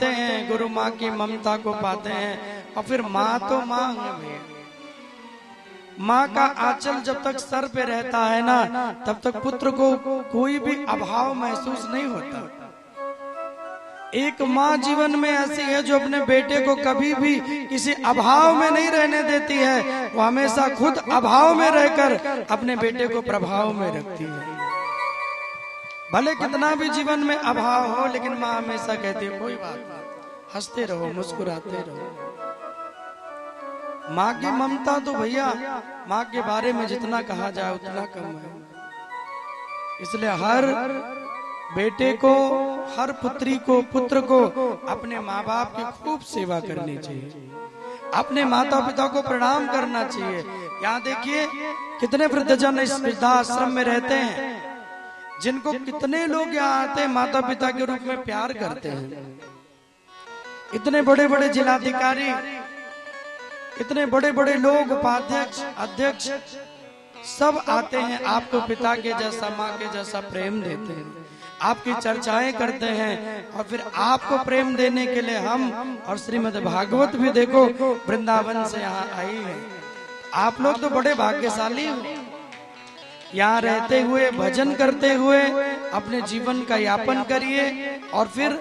हैं, गुरु माँ की ममता को पाते हैं। और फिर माँ तो माँ है भैया, माँ का आंचल जब तक सर पे रहता है ना, तब तक पुत्र को कोई भी अभाव महसूस नहीं होता। एक माँ जीवन में ऐसी है जो अपने बेटे को कभी भी किसी अभाव में नहीं रहने देती है, वो हमेशा खुद अभाव में रहकर अपने बेटे को प्रभाव में रखती है। भले कितना भी जीवन में अभाव हो, लेकिन माँ हमेशा कहती है कोई बात नहीं, हंसते रहो, मुस्कुराते रहो। माँ की ममता तो भैया, माँ के बारे में जितना कहा जाए उतना कम है। इसलिए हर बेटे को, हर पुत्री को, पुत्र को अपने माँ बाप की खूब सेवा करनी चाहिए, अपने माता पिता को प्रणाम करना चाहिए। यहाँ देखिए कितने वृद्धजन इस वृद्धाश्रम में रहते हैं, जिनको कितने लोग यहाँ आते हैं माता पिता के रूप में प्यार करते हैं। इतने बड़े बड़े जिलाधिकारी, इतने बड़े बड़े लोग, उपाध्यक्ष, अध्यक्ष, सब आते हैं, आपको पिता के जैसा, माँ के जैसा प्रेम देते हैं, आपकी चर्चाएं करते हैं। और फिर आपको प्रेम देने के लिए हम और श्रीमद् भागवत भी देखो वृंदावन से यहाँ आई है। आप लोग तो बड़े भाग्यशाली हो, यहाँ रहते हुए, भजन करते हुए अपने जीवन का यापन करिए। और फिर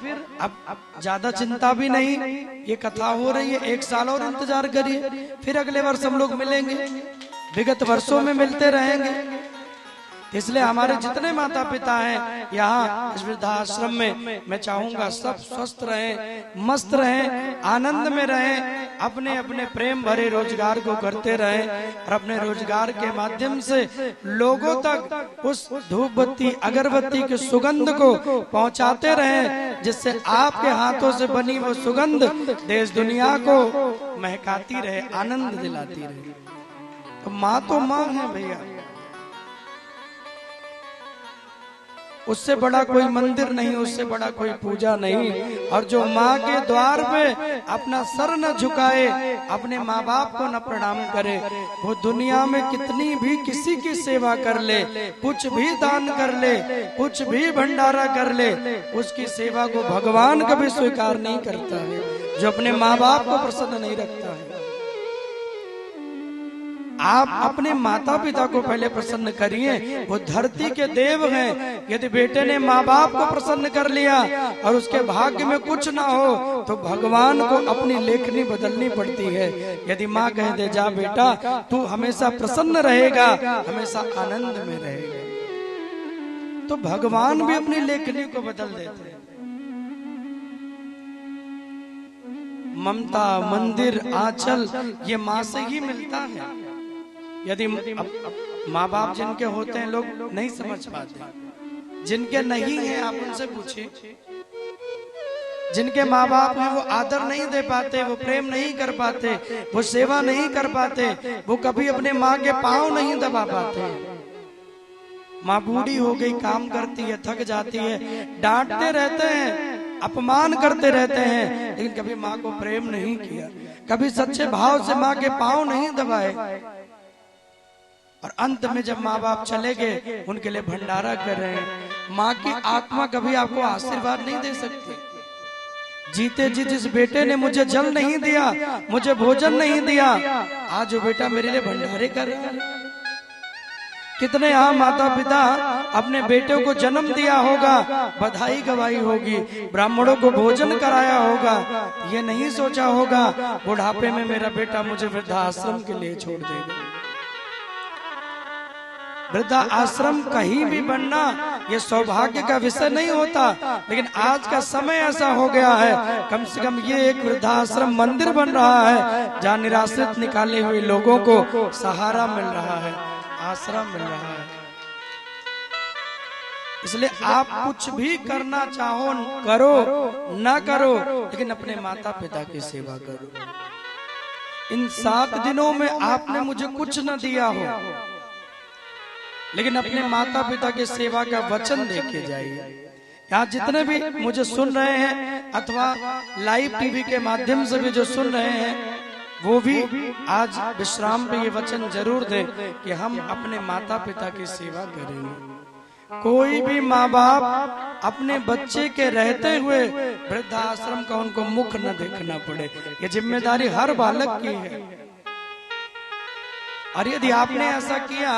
अब ज्यादा चिंता भी नहीं, ये कथा हो रही है, 1 साल और इंतजार करिए, फिर अगले वर्ष हम लोग मिलेंगे, विगत वर्षों में मिलते रहेंगे। इसलिए हमारे जितने माता पिता हैं यहाँ इस वृद्धाश्रम में, मैं चाहूंगा सब स्वस्थ रहें, मस्त रहें, आनंद में रहें, अपने अपने प्रेम भरे रोजगार को करते रहें और अपने रोजगार के माध्यम से लोगों तक उस धूप बत्ती, अगरबत्ती की सुगंध को पहुंचाते रहें, जिससे आपके हाथों से बनी वो सुगंध देश दुनिया को महकाती रहे, आनंद दिलाती रहे। तो माँ तो माँ है भैया, उससे बड़ा कोई मंदिर नहीं, उससे बड़ा कोई पूजा नहीं। और जो माँ के द्वार पे अपना सर न झुकाए, अपने माँ बाप को न प्रणाम करे, वो दुनिया में कितनी भी किसी की सेवा कर ले, कुछ भी दान कर ले, कुछ भी भंडारा कर ले, उसकी सेवा को भगवान कभी स्वीकार नहीं करता है, जो अपने माँ बाप को प्रसन्न नहीं रखता है। आप अपने माता पिता को पहले प्रसन्न करिए, वो धरती के देव हैं। यदि बेटे ने माँ बाप को प्रसन्न कर लिया और उसके भाग्य में कुछ ना हो, तो भगवान को अपनी लेखनी बदलनी पड़ती है। यदि माँ कह दे जा बेटा तू हमेशा प्रसन्न रहेगा, हमेशा आनंद में रहेगा, तो भगवान भी अपनी लेखनी को बदल देते हैं। ममता, मंदिर, आंचल ये माँ से ही मिलता है। यदि माँ बाप जिनके होते हैं लोग नहीं समझ पाते, जिनके नहीं है आप उनसे पूछिए। जिनके माँ बाप हैं वो आदर नहीं दे पाते, वो प्रेम नहीं कर पाते, वो सेवा नहीं कर पाते, वो कभी अपने माँ के पाँव नहीं दबा पाते। माँ बूढ़ी हो गई, काम करती है, थक जाती है, डांटते रहते हैं, अपमान करते रहते हैं, लेकिन कभी माँ को प्रेम नहीं किया, कभी सच्चे भाव से माँ के पाँव नहीं दबाए। और अंत में जब माँ बाप चले गए, उनके लिए भंडारा कर रहे हैं। माँ की आत्मा कभी आपको आशीर्वाद नहीं दे सकती। जीते जी जिस बेटे ने मुझे जल नहीं दिया, मुझे भोजन नहीं दिया, आज वो बेटा मेरे लिए भंडारे कर रहा है। कितने यहाँ माता पिता अपने बेटों को जन्म दिया होगा, बधाई गवाई होगी, ब्राह्मणों को भोजन कराया होगा, ये नहीं सोचा होगा बुढ़ापे में मेरा बेटा मुझे वृद्धाश्रम के लिए छोड़ देगा। वृद्धा आश्रम कहीं भी बनना ये सौभाग्य का विषय नहीं होता, लेकिन आज का समय ऐसा हो गया है, कम से कम ये एक वृद्धाश्रम मंदिर बन रहा है, जहाँ निराश्रित निकाले हुए लोगों को सहारा मिल रहा है, आश्रम मिल रहा है। इसलिए आप कुछ भी करना चाहो, करो ना करो, लेकिन अपने माता पिता की सेवा करो। इन 7 दिनों में आपने मुझे कुछ न दिया हो, लेकिन अपने माता पिता की सेवा का वचन देके जाइए। यहाँ जितने भी मुझे सुन रहे हैं अथवा लाइव टीवी के माध्यम से भी जो सुन रहे हैं, वो भी आज विश्राम पे ये वचन जरूर दें कि हम अपने माता पिता की सेवा करेंगे। कोई भी माँ बाप अपने बच्चे के रहते हुए वृद्धाश्रम का उनको मुख न देखना पड़े, ये जिम्मेदारी हर बालक की है। और यदि आपने ऐसा किया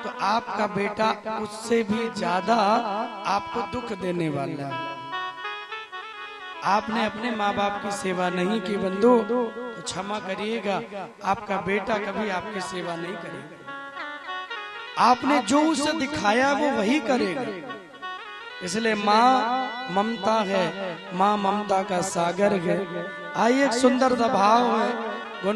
तो आपका बेटा उससे भी ज्यादा आपको दुख देने वाला है। आपने अपने माँ बाप की सेवा नहीं की बंधु, तो क्षमा करिएगा, आपका बेटा कभी आपकी सेवा नहीं करेगा। आपने जो उसे दिखाया वो वही करेगा। इसलिए माँ ममता है, माँ ममता का सागर है। आइए, एक सुंदर सा भाव है।